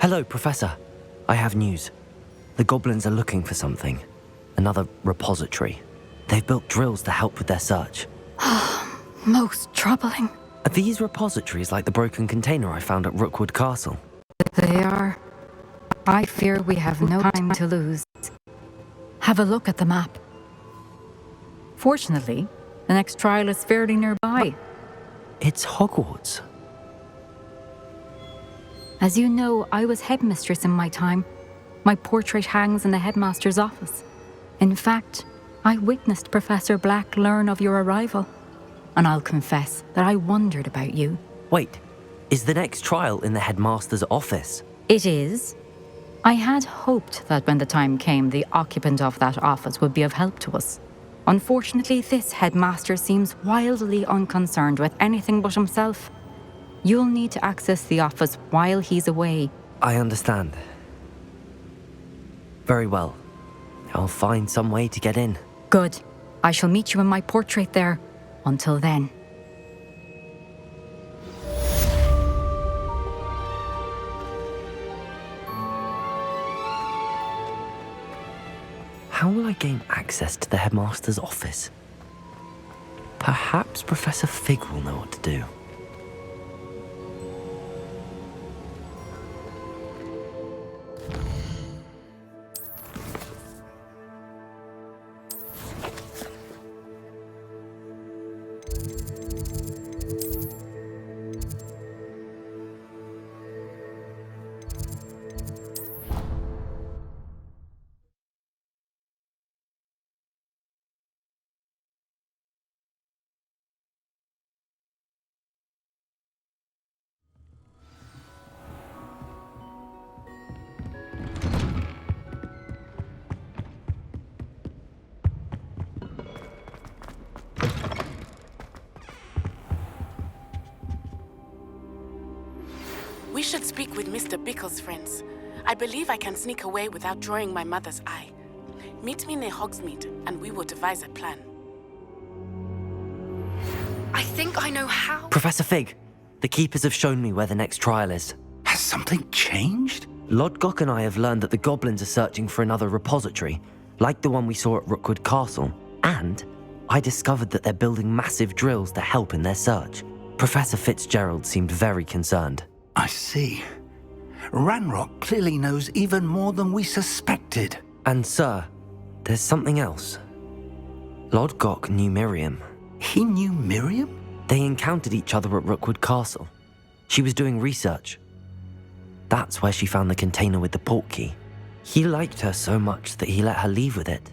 Hello, Professor. I have news. The goblins are looking for something. Another repository. They've built drills to help with their search. Most troubling. Are these repositories like the broken container I found at Rookwood Castle? They are. I fear we have no time to lose. Have a look at the map. Fortunately, the next trial is fairly nearby. It's Hogwarts. As you know, I was headmistress in my time. My portrait hangs in the headmaster's office. In fact, I witnessed Professor Black learn of your arrival. And I'll confess that I wondered about you. Wait, is the next trial in the headmaster's office? It is. I had hoped that when the time came, the occupant of that office would be of help to us. Unfortunately, this headmaster seems wildly unconcerned with anything but himself. You'll need to access the office while he's away. I understand. Very well. I'll find some way to get in. Good. I shall meet you in my portrait there. Until then. How will I gain access to the headmaster's office? Perhaps Professor Fig will know what to do. We should speak with Mr. Bickle's friends. I believe I can sneak away without drawing my mother's eye. Meet me near Hogsmeade, and we will devise a plan. I think I know how. Professor Fig, the Keepers have shown me where the next trial is. Has something changed? Lodgok and I have learned that the goblins are searching for another repository, like the one we saw at Rookwood Castle. And I discovered that they're building massive drills to help in their search. Professor Fitzgerald seemed very concerned. I see. Ranrock clearly knows even more than we suspected. And sir, there's something else. Lodgok knew Miriam. He knew Miriam? They encountered each other at Rookwood Castle. She was doing research. That's where she found the container with the portkey. He liked her so much that he let her leave with it,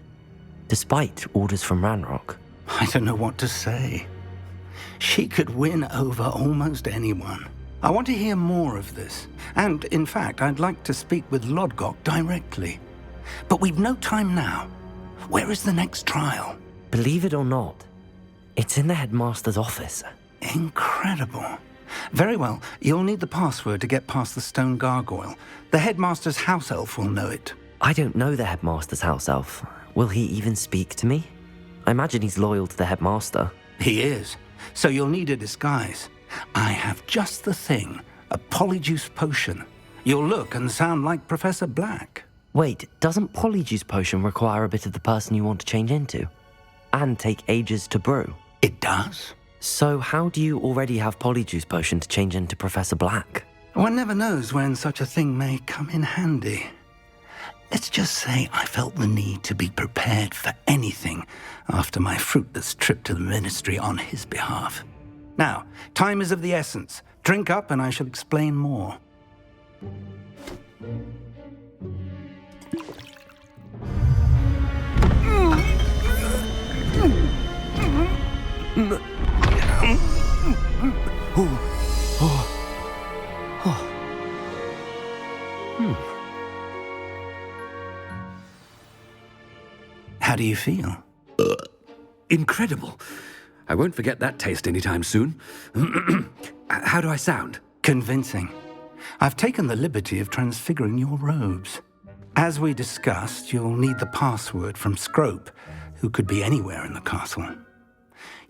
despite orders from Ranrock. I don't know what to say. She could win over almost anyone. I want to hear more of this. And, in fact, I'd like to speak with Lodgok directly. But we've no time now. Where is the next trial? Believe it or not, it's in the headmaster's office. Incredible. Very well. You'll need the password to get past the stone gargoyle. The headmaster's house elf will know it. I don't know the headmaster's house elf. Will he even speak to me? I imagine he's loyal to the headmaster. He is. So you'll need a disguise. I have just the thing. A polyjuice potion. You'll look and sound like Professor Black. Wait, doesn't Polyjuice Potion require a bit of the person you want to change into? And take ages to brew? It does. So how do you already have Polyjuice Potion to change into Professor Black? One never knows when such a thing may come in handy. Let's just say I felt the need to be prepared for anything after my fruitless trip to the ministry on his behalf. Now, time is of the essence. Drink up and I shall explain more. How do you feel? Incredible. I won't forget that taste anytime soon. How do I sound? Convincing. I've taken the liberty of transfiguring your robes. As we discussed, you'll need the password from Scrope, who could be anywhere in the castle.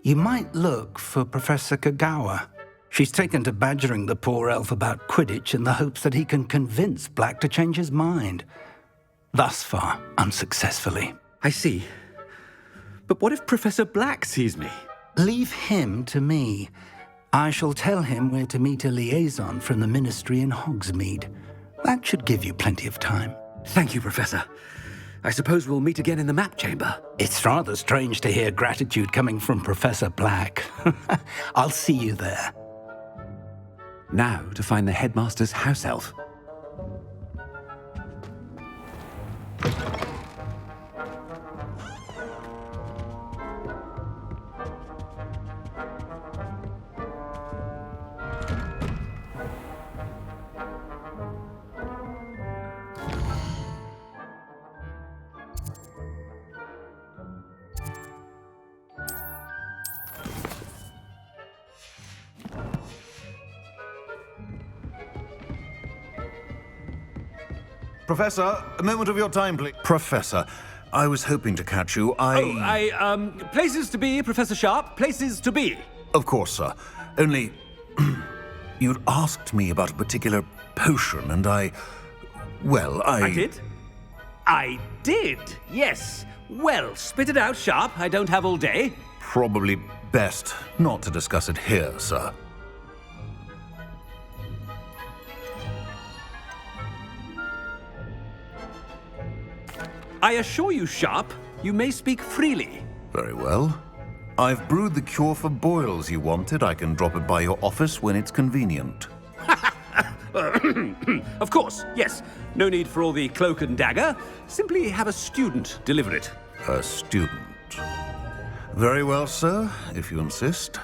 You might look for Professor Kagawa. She's taken to badgering the poor elf about Quidditch in the hopes that he can convince Black to change his mind. Thus far, unsuccessfully. I see. But what if Professor Black sees me? Leave him to me. I shall tell him where to meet a liaison from the Ministry in Hogsmeade. That should give you plenty of time. Thank you, Professor. I suppose we'll meet again in the map chamber. It's rather strange to hear gratitude coming from Professor Black. I'll see you there. Now to find the headmaster's house elf. Professor, a moment of your time, please. Professor, I was hoping to catch you. Places to be, Professor Sharp. Places to be. Of course, sir. Only, you'd asked me about a particular potion, and I did? I did, yes. Well, spit it out, Sharp. I don't have all day. Probably best not to discuss it here, sir. I assure you, Sharp, you may speak freely. Very well. I've brewed the cure for boils you wanted. I can drop it by your office when it's convenient. Of course, yes. No need for all the cloak and dagger. Simply have a student deliver it. A student. Very well, sir, if you insist.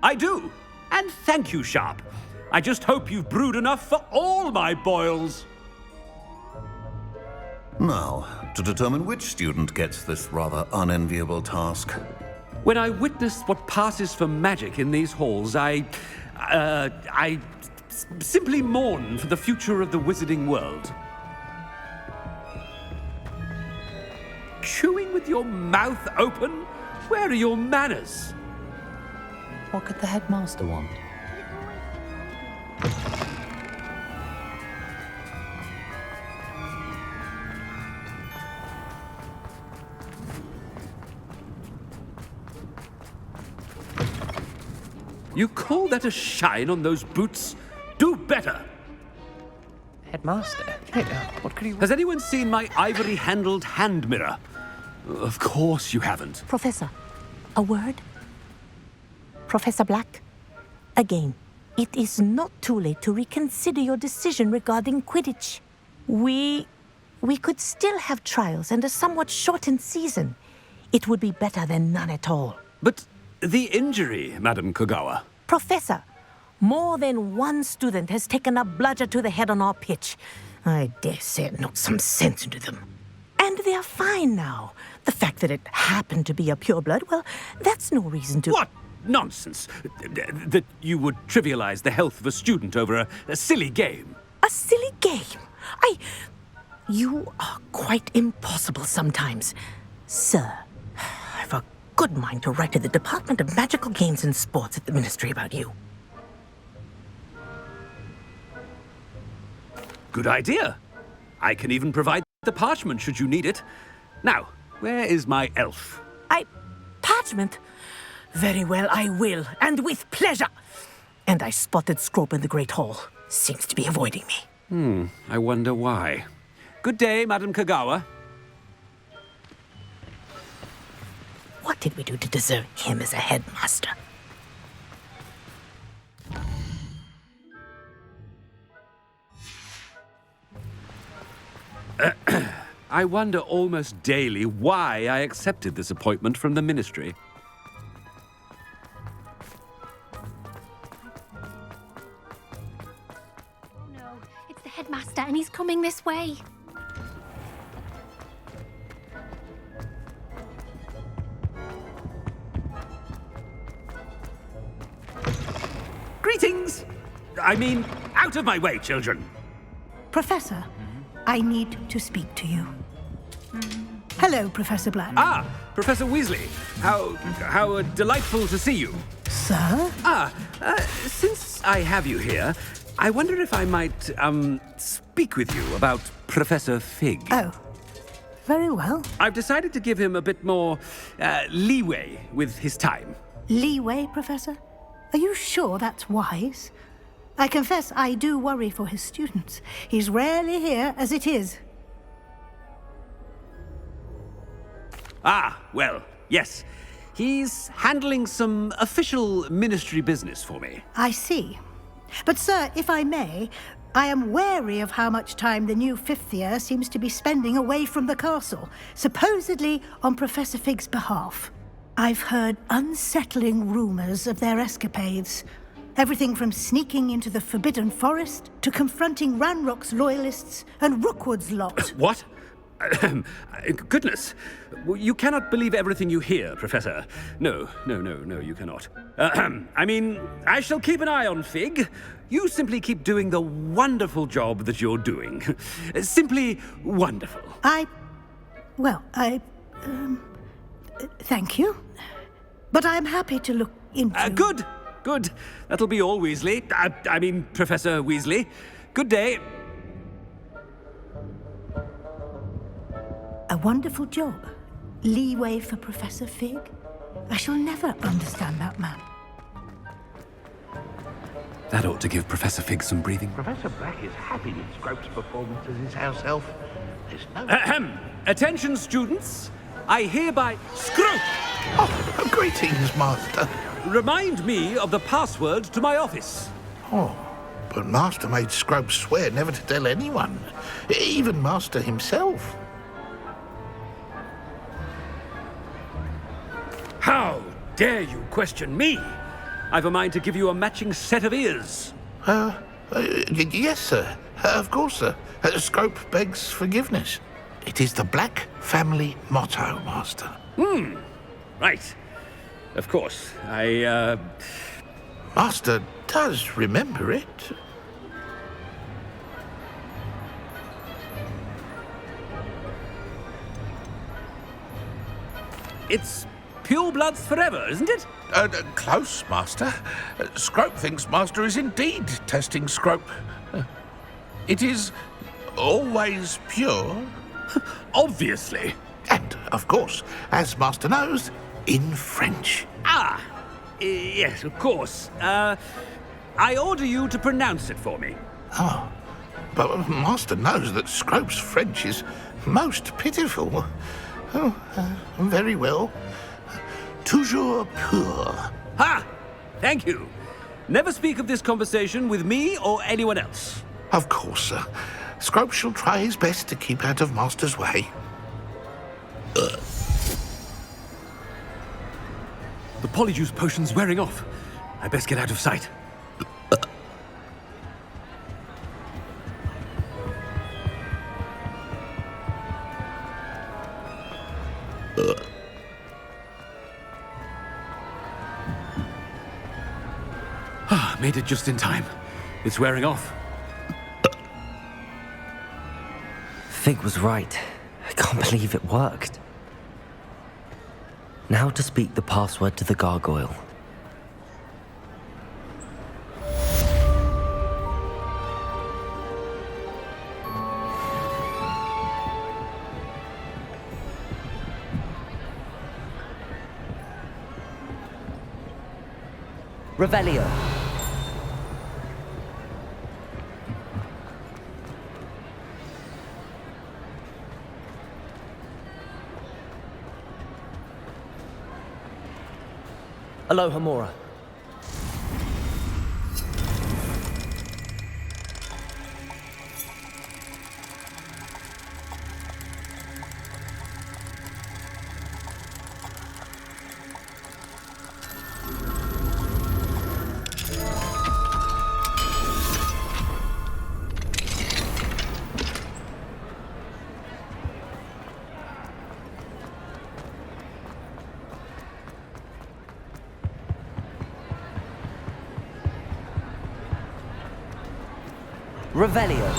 I do. And thank you, Sharp. I just hope you've brewed enough for all my boils. Now, to determine which student gets this rather unenviable task. When I witness what passes for magic in these halls, I simply mourn for the future of the wizarding world. Chewing with your mouth open? Where are your manners? What could the headmaster want? You call that a shine on those boots? Do better! Headmaster? What could he want? Has anyone seen my ivory-handled hand mirror? Of course you haven't. Professor, a word? Professor Black, again, it is not too late to reconsider your decision regarding Quidditch. We could still have trials and a somewhat shortened season. It would be better than none at all. But the injury, Madam Kogawa. Professor, more than one student has taken a bludger to the head on our pitch. I dare say it knocked some sense into them. And they're fine now. The fact that it happened to be a pureblood, well, that's no reason to... What nonsense! That you would trivialize the health of a student over a silly game. A silly game? You are quite impossible sometimes. Sir, I've a good mind to write to the Department of Magical Games and Sports at the Ministry about you. Good idea. I can even provide the parchment should you need it. Now, where is my elf? Parchment? Very well, I will, and with pleasure. And I spotted Scrope in the Great Hall. Seems to be avoiding me. I wonder why. Good day, Madam Kogawa. What did we do to deserve him as a headmaster? I wonder almost daily why I accepted this appointment from the Ministry. No, it's the headmaster and he's coming this way. Greetings! I mean, out of my way, children! Professor, I need to speak to you. Hello, Professor Black. Ah, Professor Weasley. How delightful to see you. Sir? Since I have you here, I wonder if I might, speak with you about Professor Fig. Oh, very well. I've decided to give him a bit more, leeway with his time. Leeway, Professor? Are you sure that's wise? I confess I do worry for his students. He's rarely here as it is. Ah, well, yes. He's handling some official ministry business for me. I see. But, sir, if I may, I am wary of how much time the new fifth year seems to be spending away from the castle, supposedly on Professor Fig's behalf. I've heard unsettling rumors of their escapades. Everything from sneaking into the Forbidden Forest to confronting Ranrock's loyalists and Rookwood's lot. What? Goodness. You cannot believe everything you hear, Professor. No, you cannot. I mean, I shall keep an eye on Fig. You simply keep doing the wonderful job that you're doing. Simply wonderful. Thank you. But I'm happy to look into... Good. That'll be all, Weasley. I mean, Professor Weasley. Good day. A wonderful job. Leeway for Professor Fig. I shall never understand that man. That ought to give Professor Fig some breathing. Professor Black is happy with Scrope's performance as his house elf. There's no... Ahem. Attention, students. I hereby... Scrope! Oh, greetings, Master. Remind me of the password to my office. Oh, but Master made Scrope swear never to tell anyone. Even Master himself. How dare you question me? I've a mind to give you a matching set of ears. Yes, sir. Of course, sir. Scrope begs forgiveness. It is the Black family motto, Master. Right. Of course. Master does remember it. It's pure bloods forever, isn't it? Close, Master. Scrope thinks Master is indeed testing Scrope. It is always pure. Obviously. And, of course, as Master knows, in French. Yes, of course. I order you to pronounce it for me. Oh, but Master knows that Scrope's French is most pitiful. Oh, very well. Toujours pur. Ha! Thank you. Never speak of this conversation with me or anyone else. Of course, sir. Scrope shall try his best to keep out of Master's way. The polyjuice potion's wearing off. I best get out of sight. Made it just in time. It's wearing off. Fig was right. I can't believe it worked. Now to speak the password to the gargoyle. Revelio. Aloha Mora. Revelio.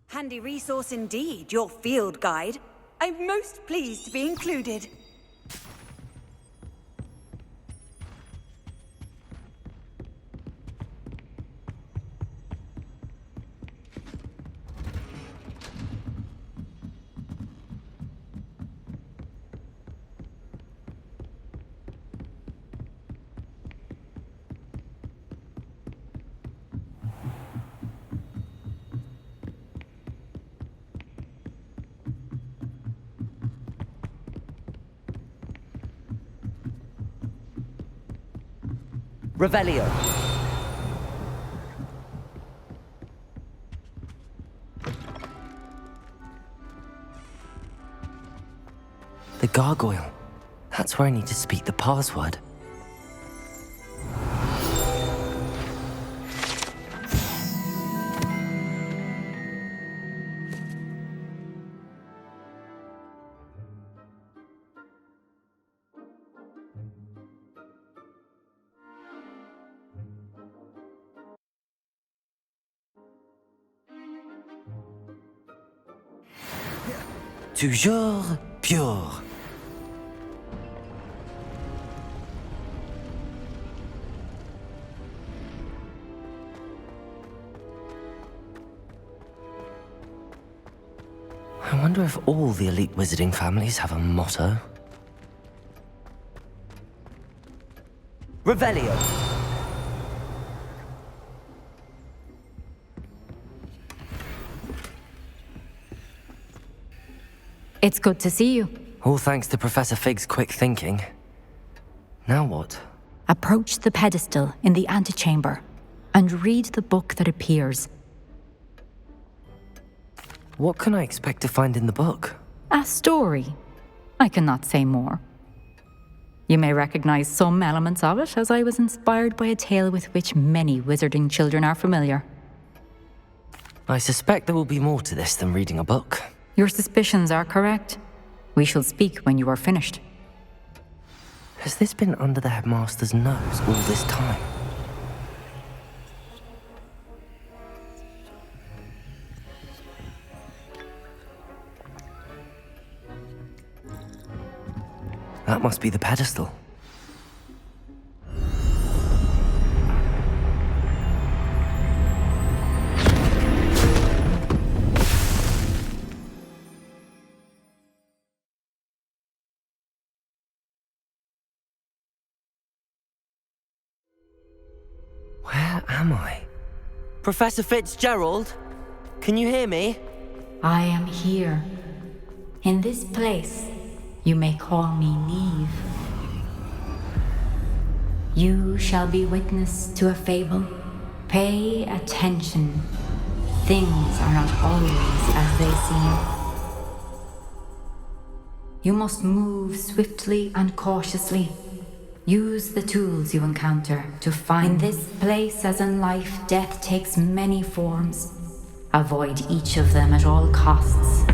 Handy resource indeed, your field guide. I'm most pleased to be included. Revelio. The gargoyle. That's where I need to speak the password. Toujours pure. I wonder if all the elite wizarding families have a motto. Revelio. It's good to see you. All thanks to Professor Fig's quick thinking. Now what? Approach the pedestal in the antechamber and read the book that appears. What can I expect to find in the book? A story. I cannot say more. You may recognize some elements of it, as I was inspired by a tale with which many wizarding children are familiar. I suspect there will be more to this than reading a book. Your suspicions are correct. We shall speak when you are finished. Has this been under the headmaster's nose all this time? That must be the pedestal. Where am I? Professor Fitzgerald? Can you hear me? I am here. In this place, you may call me Neve. You shall be witness to a fable. Pay attention. Things are not always as they seem. You must move swiftly and cautiously. Use the tools you encounter to find this place. As in life, death takes many forms. Avoid each of them at all costs.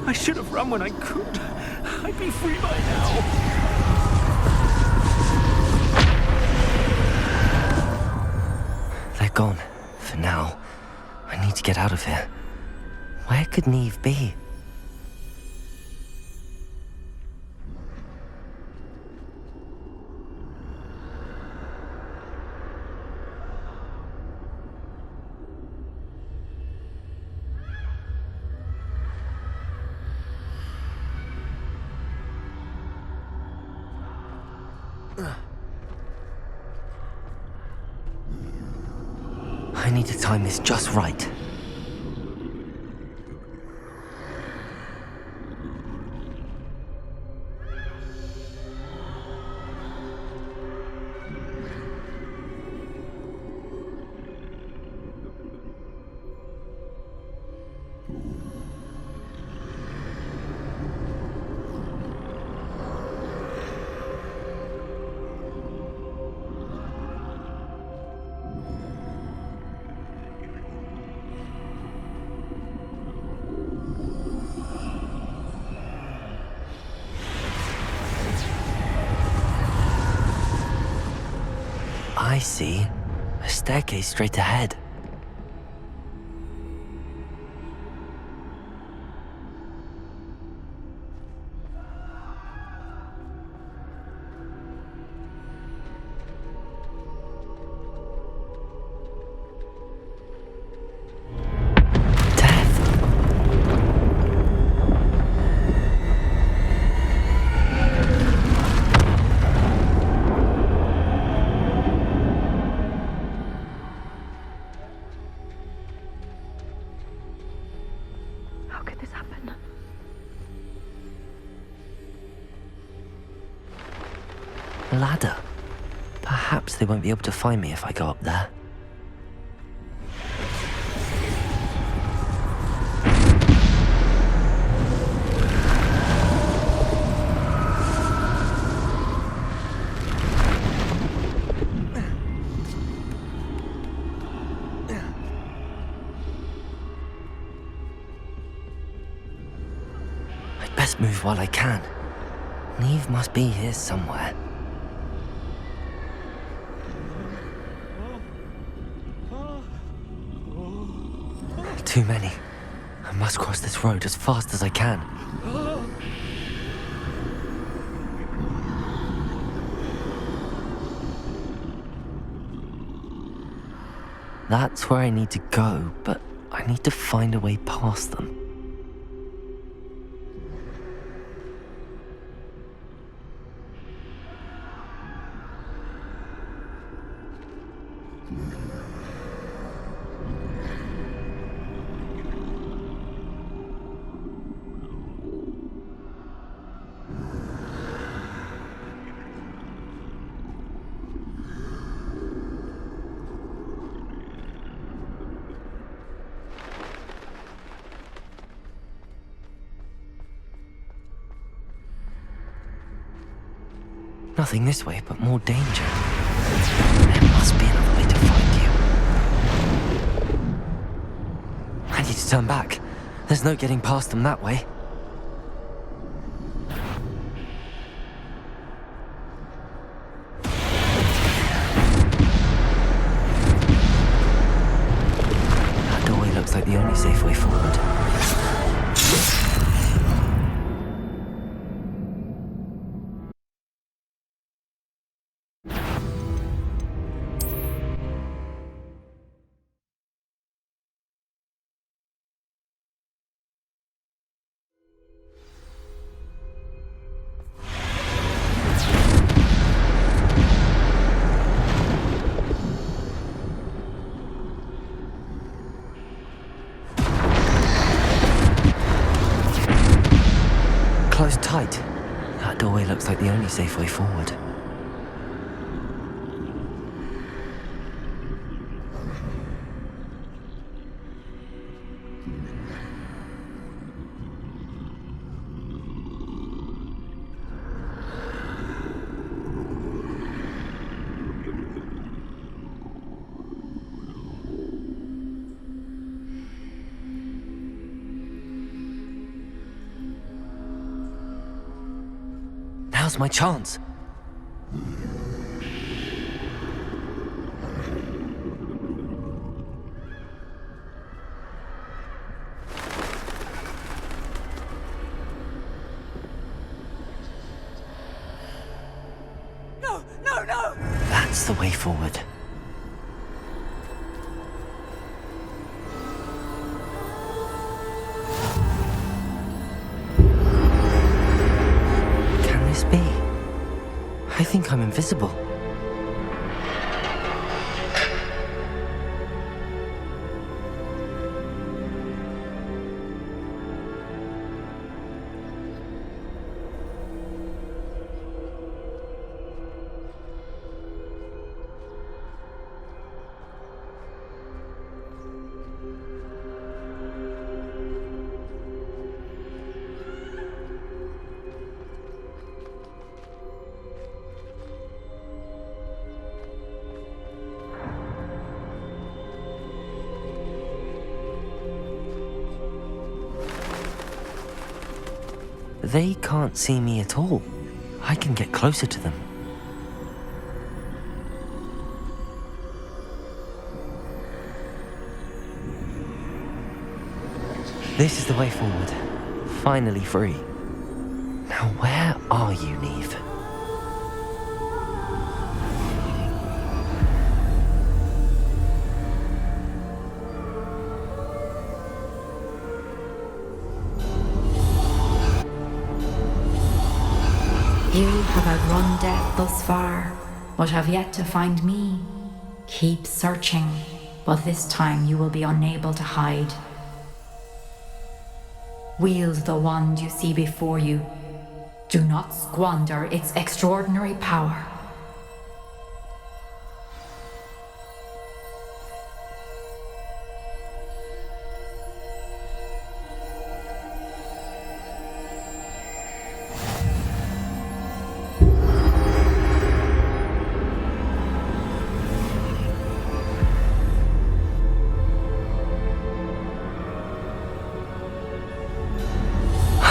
I should have run when I could. I'd be free by now. They're gone. For now. I need to get out of here. Where could Neve be? I need to time this just right. I see. A staircase straight ahead. How could this happen? A ladder. Perhaps they won't be able to find me if I go up there. I'd best move while I can. Neve must be here somewhere. Too many. I must cross this road as fast as I can. That's where I need to go, but I need to find a way past them. Nothing this way, but more danger. There must be another way to find you. I need to turn back. There's no getting past them that way. That doorway looks like the only safe way forward. Close tight. That doorway looks like the only safe way forward. Now's my chance. No, no, no! That's the way forward. think I'm invisible. They can't see me at all. I can get closer to them. This is the way forward. Finally free. Now where are you, Neve? You have outrun death thus far, but have yet to find me. Keep searching, but this time you will be unable to hide. Wield the wand you see before you. Do not squander its extraordinary power.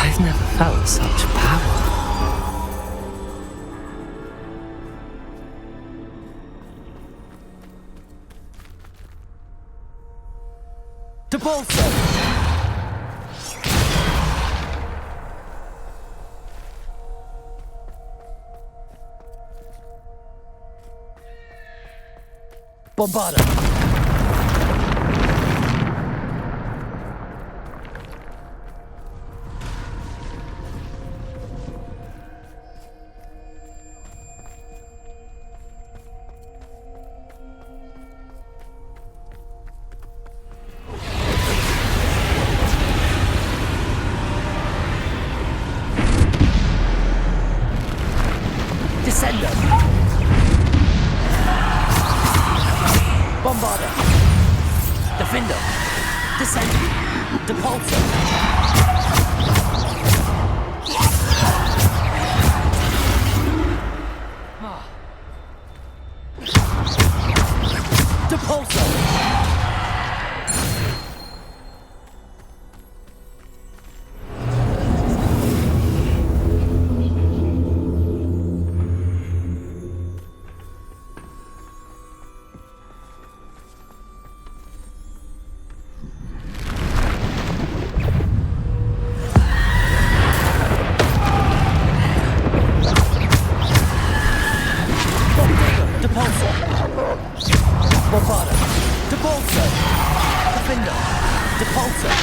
I've never felt such power. To bolster! Bombarda! Descender! Bombarda! Defender! Descender! Depulsor! Depulsor! Bombarda! Depulsor! Defender! Depulsor!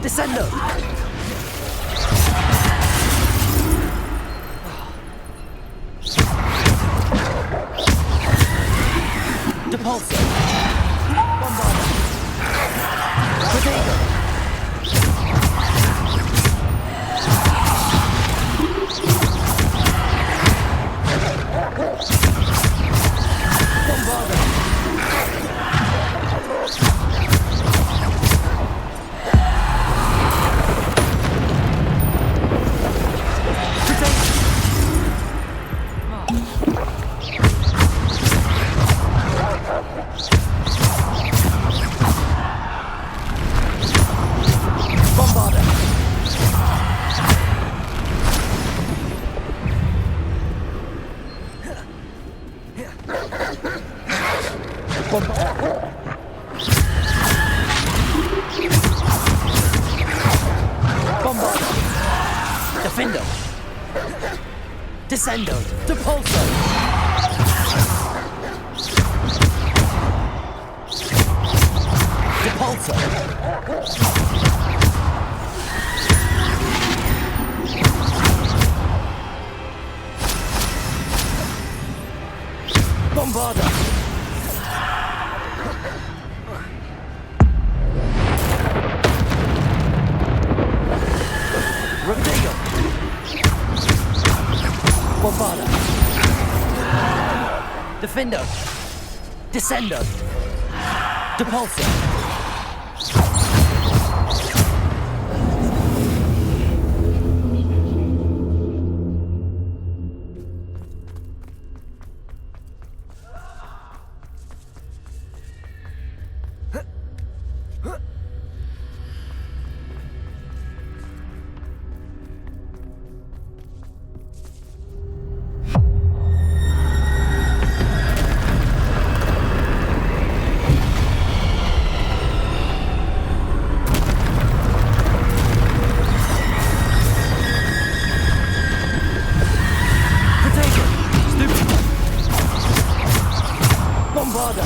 Descender! Depulsor! Bombarda! Protego! Bombarda! Defender! Descendo! Depulsor! Depulsor! Bombarder. Defender. Descender. Depulsor. Bombarder.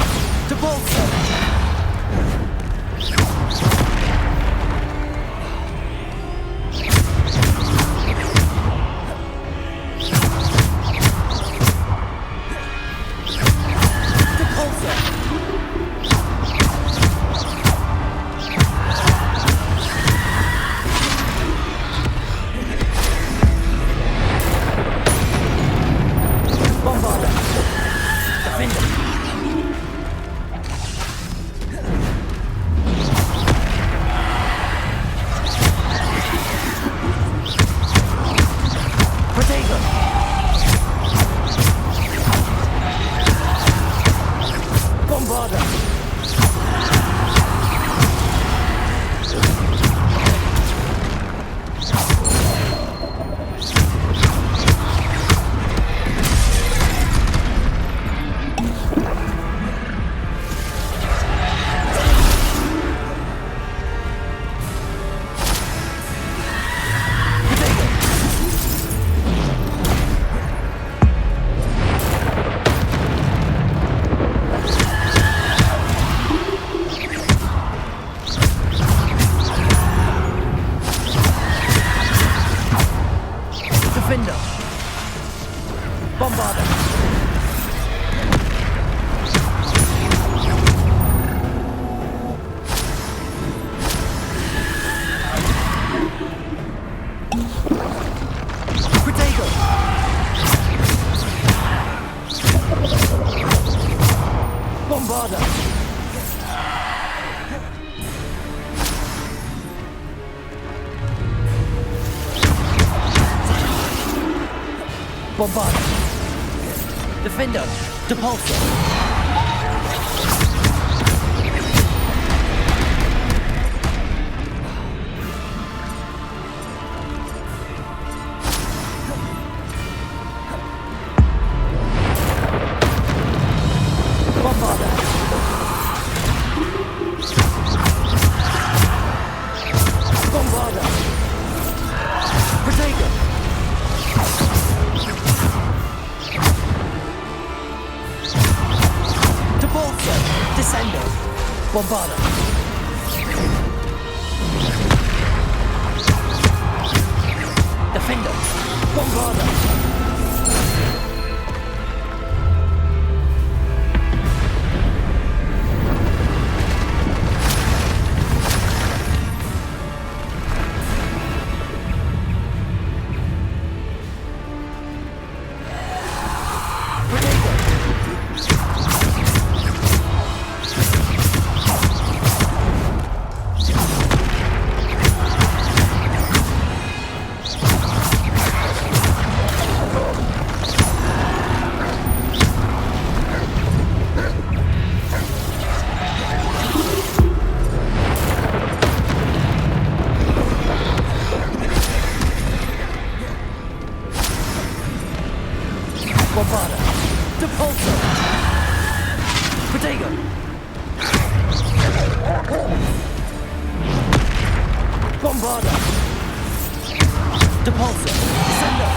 Defender. Depulsor. Bombarder. Bombarder. Protego. Depulsor. Descendo. Bombarder. Defender. Bombarder. Bombarder. Depulsor. Protego. Bombarder. Depulsor. Descendo.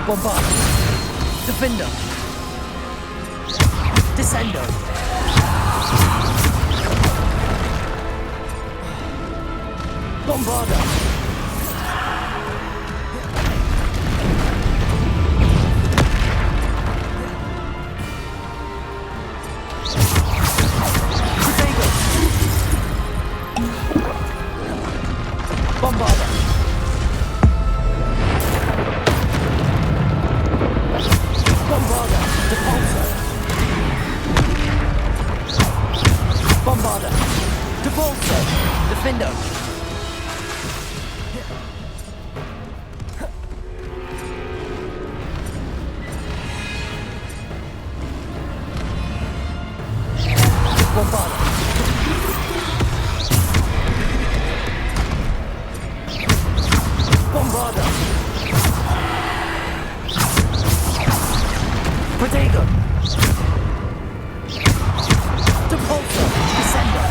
Bombarder. Defender. Descendo. Bombarder. Repulsor! Defender! Bombarda! Bombarda! Protego! Depulsor! Descender!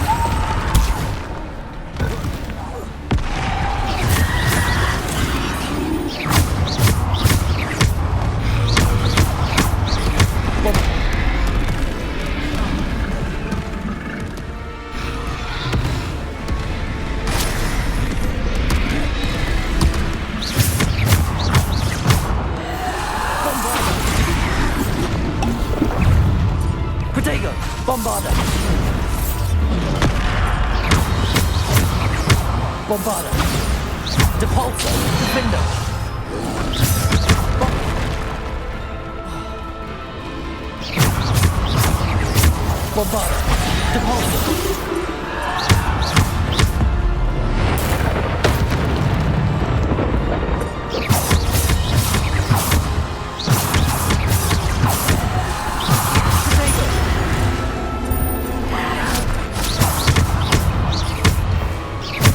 Protego! Bombarda! Bombarda! Depulsor! Defender! Bombarda! Depulsor!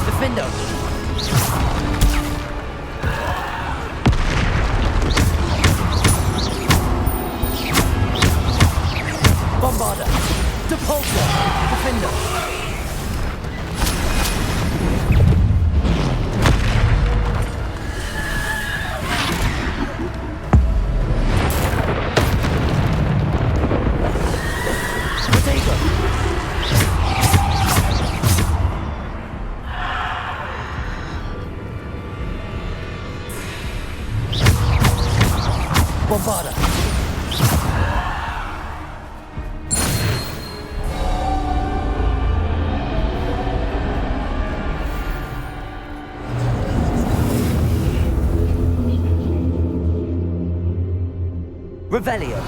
Defender! Bombarda! Depulsor! Defender! Protego! Bombarda! Revelio!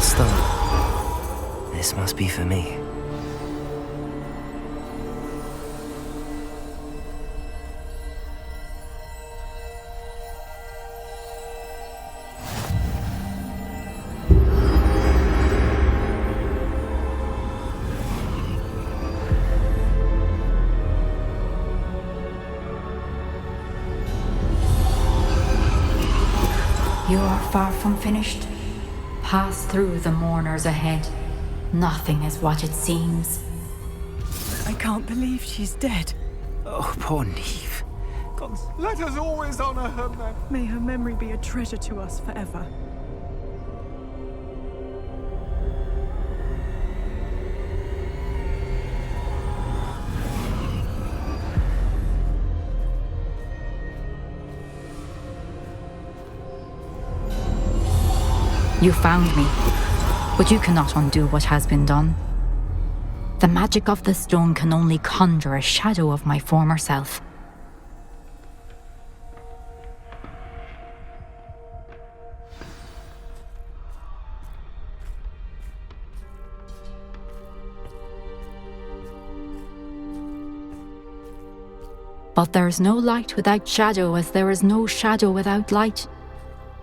Stone. This must be for me. You are far from finished. Pass through the mourners ahead. Nothing is what it seems. I can't believe she's dead. Oh, poor Neve. God, let us always honor her memory. May her memory be a treasure to us forever. You found me, but you cannot undo what has been done. The magic of the stone can only conjure a shadow of my former self. But there is no light without shadow, as there is no shadow without light.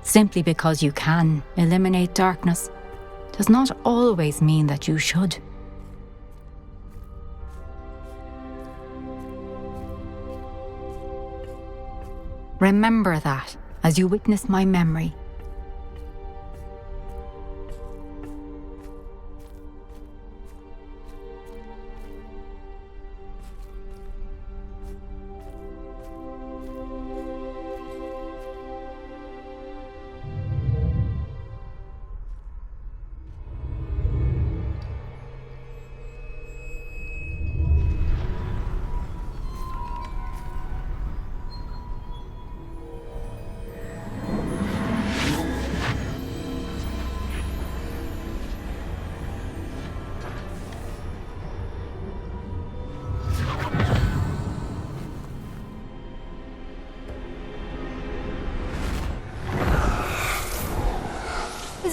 Simply because you can eliminate darkness does not always mean that you should. Remember that as you witness my memory.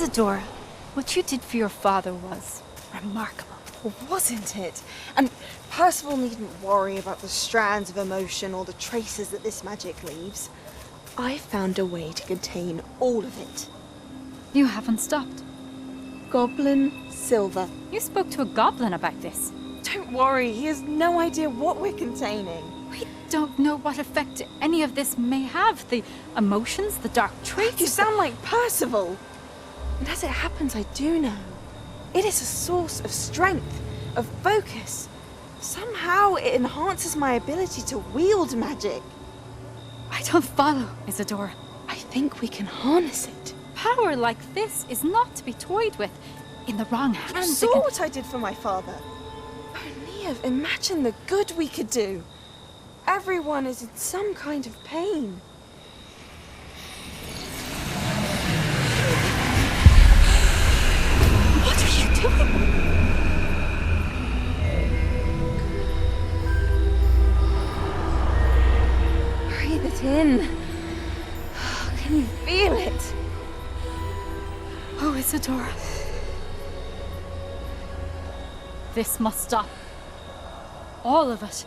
Isadora, what you did for your father was remarkable. Well, wasn't it? And Percival needn't worry about the strands of emotion or the traces that this magic leaves. I found a way to contain all of it. You haven't stopped. Goblin Silver. You spoke to a goblin about this. Don't worry, he has no idea what we're containing. We don't know what effect any of this may have. The emotions, the dark traits. You sound like Percival. And as it happens, I do know. It is a source of strength, of focus. Somehow it enhances my ability to wield magic. I don't follow, Isadora. I think we can harness it. Power like this is not to be toyed with. In the wrong hands, You saw what I did for my father. Only imagine the good we could do. Everyone is in some kind of pain. What are you doing? Breathe it in. Can you feel it? Oh, Isadora. This must stop. All of it.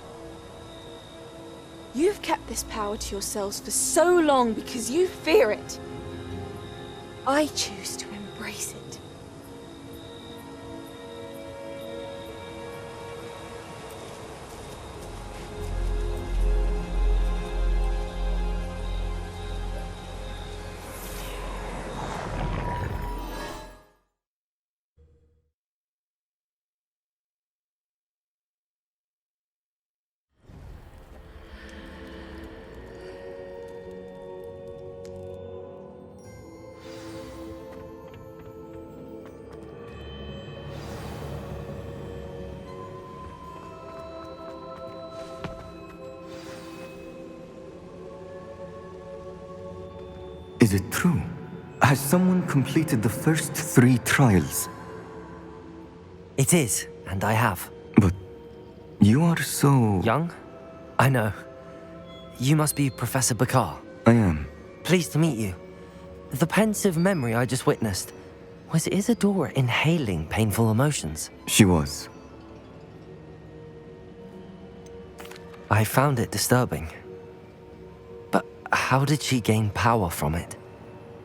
You've kept this power to yourselves for so long because you fear it. I choose to embrace it. Is it true? Has someone completed the first 3 trials? It is, and I have. But you are so... Young? I know. You must be Professor Bakar. I am. Pleased to meet you. The pensive memory I just witnessed, was Isadora inhaling painful emotions? She was. I found it disturbing. But how did she gain power from it?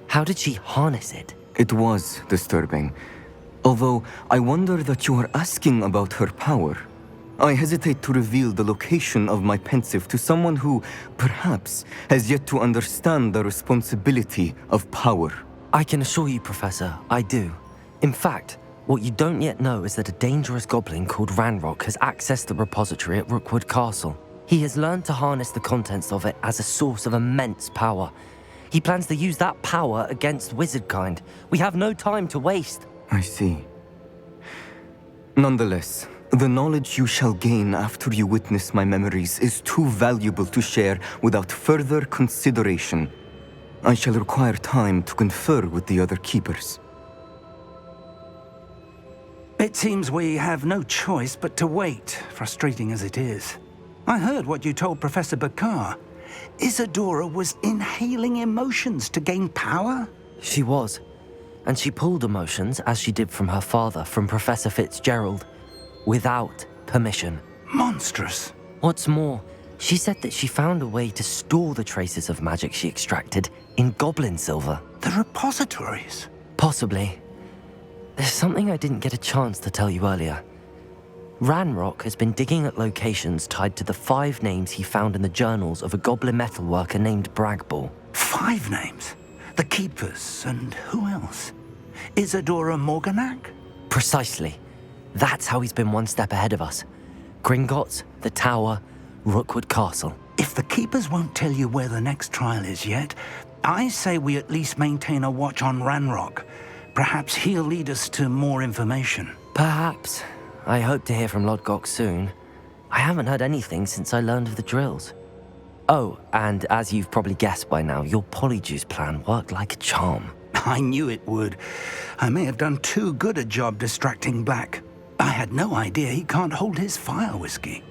How did she harness it? It was disturbing. Although I wonder that you are asking about her power. I hesitate to reveal the location of my pensive to someone who, perhaps, has yet to understand the responsibility of power. I can assure you, Professor, I do. In fact, what you don't yet know is that a dangerous goblin called Ranrock has accessed the repository at Rookwood Castle. He has learned to harness the contents of it as a source of immense power. He plans to use that power against wizardkind. We have no time to waste. I see. Nonetheless, the knowledge you shall gain after you witness my memories is too valuable to share without further consideration. I shall require time to confer with the other keepers. It seems we have no choice but to wait, frustrating as it is. I heard what you told Professor Bakar. Isadora was inhaling emotions to gain power? She was. And she pulled emotions, as she did from her father, from Professor Fitzgerald, without permission. Monstrous. What's more, she said that she found a way to store the traces of magic she extracted in goblin silver. The repositories? Possibly. There's something I didn't get a chance to tell you earlier. Ranrock has been digging at locations tied to the 5 names he found in the journals of a goblin metalworker named Bragball. 5 names? The Keepers, and who else? Isadora Morganac? Precisely. That's how he's been one step ahead of us. Gringotts, the Tower, Rookwood Castle. If the Keepers won't tell you where the next trial is yet, I say we at least maintain a watch on Ranrock. Perhaps he'll lead us to more information. Perhaps. I hope to hear from Lodgok soon. I haven't heard anything since I learned of the drills. Oh, and as you've probably guessed by now, your polyjuice plan worked like a charm. I knew it would. I may have done too good a job distracting Black. I had no idea he can't hold his fire whiskey.